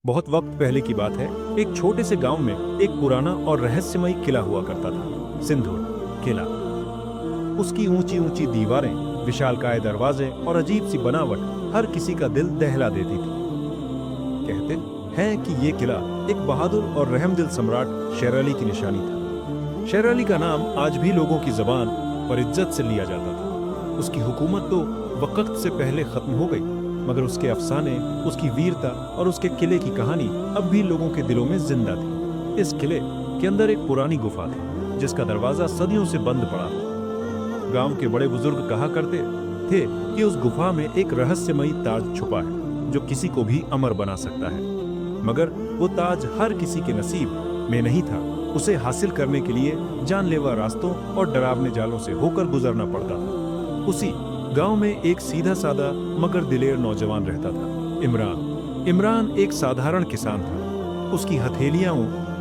बहुत वक्त पहले की बात है। एक छोटे से गांव में एक पुराना और रहस्यमयी किला हुआ करता था, सिंदूर किला। उसकी ऊंची ऊंची दीवारें, विशालकाय दरवाजे और अजीब सी बनावट हर किसी का दिल दहला देती थी। कहते हैं कि ये किला एक बहादुर और रहमदिल सम्राट शेर अली की निशानी था। शेर अली का नाम आज भी लोगों की जबान पर इज्जत से लिया जाता था। उसकी हुकूमत तो वक्त से पहले खत्म हो गई, मगर उसके अफसाने, उसकी वीरता और उसके किले की कहानी अब भी लोगों के दिलों में जिंदा थी। इस किले के अंदर एक पुरानी गुफा थी, जिसका दरवाजा सदियों से बंद पड़ा था। गांव के बड़े बुजुर्ग कहा करते थे कि उस गुफा में एक रहस्यमयी ताज छुपा है, जो किसी को भी अमर बना सकता है। मगर वो ताज हर किसी के नसीब में नहीं था। उसे हासिल करने के लिए जानलेवा रास्तों और डरावने जालों से होकर गुजरना पड़ता था। उसी गांव में एक सीधा सादा मगर दिलेर नौजवान रहता था, इमरान। इमरान एक साधारण किसान था। उसकी हथेलियां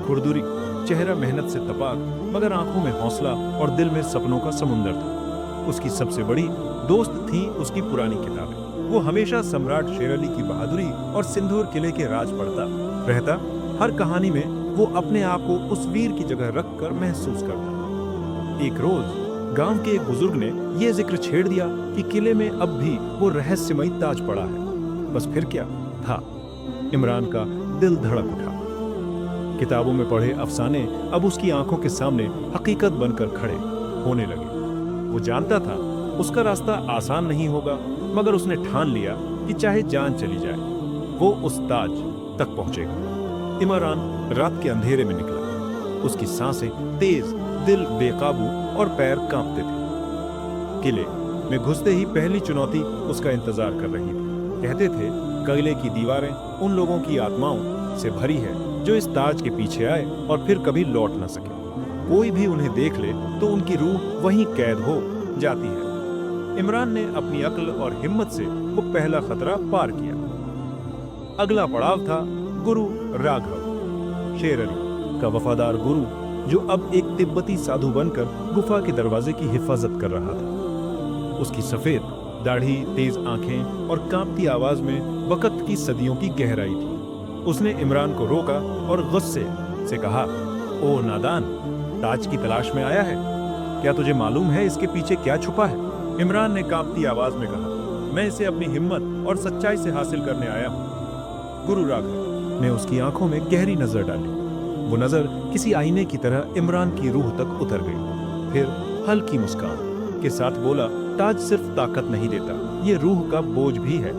खुरदुरी, चेहरा मेहनत से तपाक, मगर आंखों में हौसला और दिल में सपनों का समुंदर था। उसकी सबसे बड़ी दोस्त थी उसकी पुरानी किताबें। वो हमेशा सम्राट शेर अली की बहादुरी और सिंदूर किले के राज पढ़ता रहता। हर कहानी में वो अपने आप को उस वीर की जगह रखकर महसूस करता। एक रोज गांव के एक बुजुर्ग ने यह जिक्र छेड़ दिया कि किले में अब भी वो रहस्यमयी ताज पड़ा है। बस फिर क्या था? इमरान का दिल धड़क उठा। किताबों में पढ़े अफसाने अब उसकी आंखों के सामने हकीकत बनकर खड़े होने लगे। वो जानता था उसका रास्ता आसान नहीं होगा, मगर उसने ठान लिया कि चाहे जान चली जाए, वो उस ताज तक पहुंचेगा। इमरान रात के अंधेरे में निकला। उसकी सांसें तेज, दिल बेकाबू और पैर कांपते थे। किले में घुसते ही पहली चुनौती उसका इंतजार कर रही थी। कहते थे किले की दीवारें उन लोगों की आत्माओं से भरी है जो इस ताज के पीछे आए और फिर कभी लौट ना सके। कोई भी उन्हें देख ले तो उनकी रूह वहीं कैद हो जाती है। इमरान ने अपनी अक्ल और हिम्मत से वो पहला खतरा पार किया। अगला पड़ाव था गुरु राघव, शेर अली का वफादार गुरु, जो अब एक तिब्बती साधु बनकर गुफा के दरवाजे की हिफाजत कर रहा था। उसकी सफेद दाढ़ी, तेज आंखें और कांपती आवाज में वक्त की सदियों की गहराई थी। उसने इमरान को रोका और गुस्से से कहा, ओ नादान, ताज की तलाश में आया है? क्या तुझे मालूम है इसके पीछे क्या छुपा है? इमरान ने कांपती आवाज में कहा, मैं इसे अपनी हिम्मत और सच्चाई से हासिल करने आया हूँ। गुरु राघव ने उसकी आंखों में गहरी नजर डाली। वो नजर किसी आईने की तरह इमरान की रूह तक उतर गई। फिर हल्की मुस्कान के साथ बोला, ताज सिर्फ ताकत नहीं देता, ये रूह का बोझ भी है,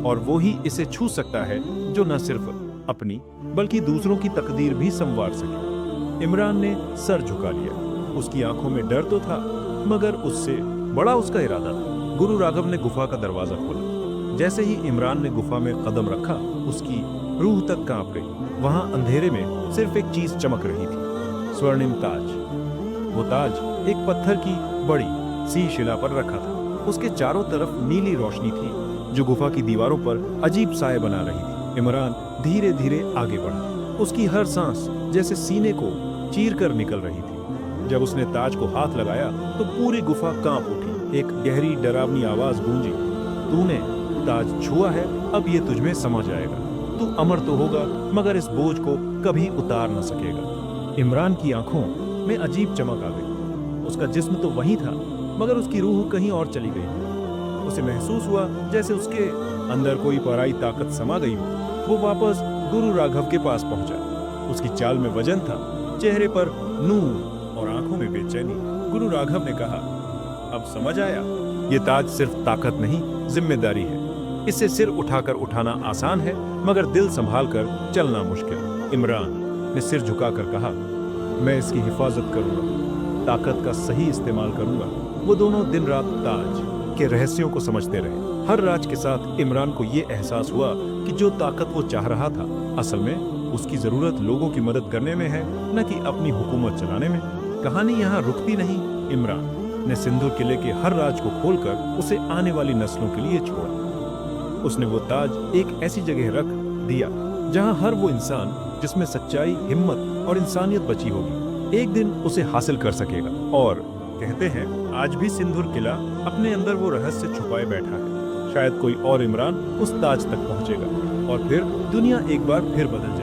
और वो ही इसे छू सकता है जो न सिर्फ अपनी बल्कि दूसरों की तकदीर भी संवार सके। इमरान ने सर झुका लिया। उसकी आंखों में डर तो था, मगर उससे बड़ा उसका इरादा था। गुरु राघव ने गुफा का दरवाजा खोला। जैसे ही इमरान ने गुफा में कदम रखा, उसकी रूह तक कांप गई। वहां अंधेरे में सिर्फ एक चीज चमक रही थी, स्वर्णिम ताज। वो ताज एक पत्थर की बड़ी सी शिला पर रखा था। उसके चारों तरफ नीली रोशनी थी, जो गुफा की दीवारों पर अजीब साए बना रही थी। इमरान धीरे धीरे आगे बढ़ा। उसकी हर सांस जैसे सीने को चीर कर निकल रही थी। जब उसने ताज को हाथ लगाया तो पूरी गुफा कांप उठी। एक गहरी डरावनी आवाज गूंजी, तूने ताज छुआ है, अब ये तुझमें समा जाएगा। तू अमर तो होगा, मगर इस बोझ को कभी उतार न सकेगा। इमरान की आंखों में अजीब चमक आ गई। उसका जिस्म तो वहीं था, मगर उसकी रूह कहीं और चली गई। उसे महसूस हुआ जैसे उसके अंदर कोई पराई ताकत समा गई हो। वो वापस गुरु राघव के पास पहुंचा। उसकी चाल में वजन था, चेहरे पर नूर और आंखों में बेचैनी। गुरु राघव ने कहा, अब समझ आया, ये ताज सिर्फ ताकत नहीं, जिम्मेदारी है। इसे सिर उठाकर उठाना आसान है, मगर दिल संभाल कर चलना मुश्किल। इमरान ने सिर झुकाकर कहा, मैं इसकी हिफाजत करूंगा, ताकत का सही इस्तेमाल करूंगा। वो दोनों दिन रात ताज के रहस्यों को समझते रहे। हर राज के साथ इमरान को ये एहसास हुआ कि जो ताकत वो चाह रहा था, असल में उसकी जरूरत लोगों की मदद करने में है, न कि अपनी हुकूमत चलाने में। कहानी यहाँ रुकती नहीं। इमरान ने सिंदूर किले के हर राज को खोलकर उसे आने वाली नस्लों के लिए छोड़ा। उसने वो ताज एक ऐसी जगह रख दिया जहां हर वो इंसान जिसमें सच्चाई, हिम्मत और इंसानियत बची होगी, एक दिन उसे हासिल कर सकेगा। और कहते हैं आज भी सिंदूर किला अपने अंदर वो रहस्य छुपाए बैठा है। शायद कोई और इमरान उस ताज तक पहुंचेगा और फिर दुनिया एक बार फिर बदल